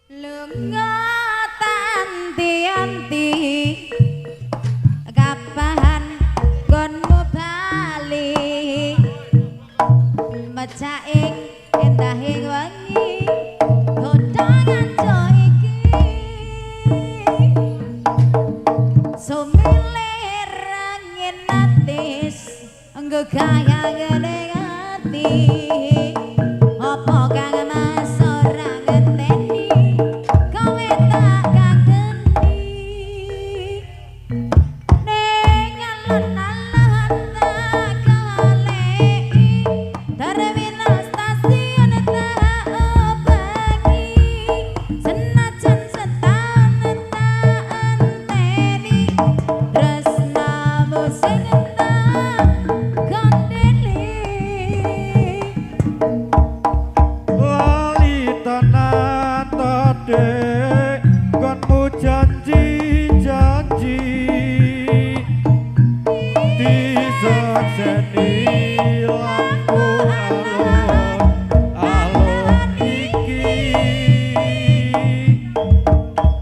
Lunga tanti-anti kapahan gonmu bali mecaing endahing wangi godhongan jo iki sumilir angin atis nggegaya gede ati apa kang mas ora ngeteni kowe tak kageni ning alon-alon tak goleki terminal stasiun tak obengi senajan setahun tak anteni tresnamu sing tak gondeli lali tenan tadek konmu janji-janji disakseni lampu alon iki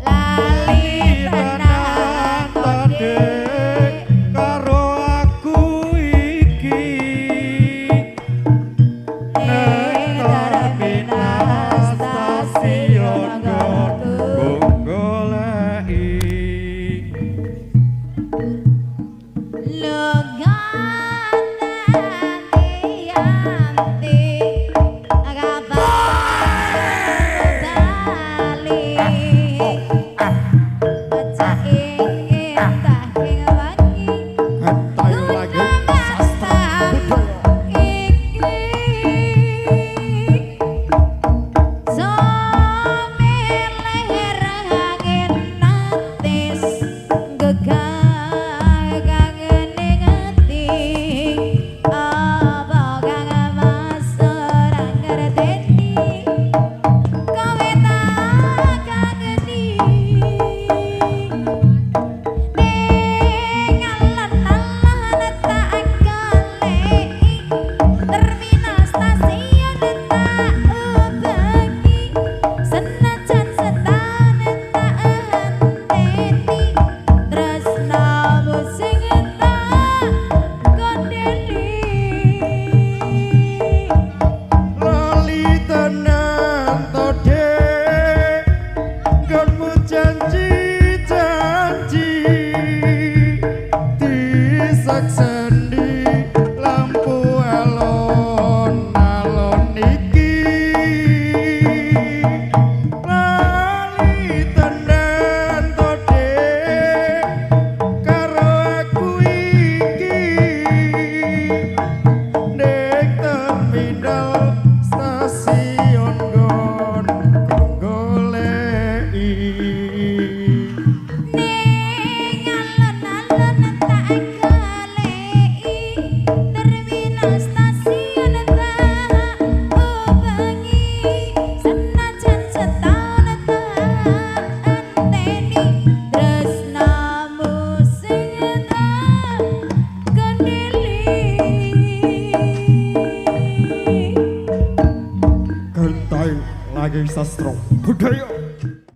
lali tenan tadek karo aku iki ning terminal stasiun Garut goleki lunga tanti-anti kapahan bali mecaing endahing wangi Hentai lagi sastra terminal stasiun tak ubengi senajan setahun tak henteni tresnamu sing tak gondeli lali tenan tadek konmu janji-janji disakseni lampu alon-alon iki lali tenan tadek karo aku iki ning terminal stasiun gon goleki ning alon-alon tak goleki terminal stasiun tak ubengi senajan setahun tak anteni tresnamu sing tak gondeli Hentai lagi sastra budaya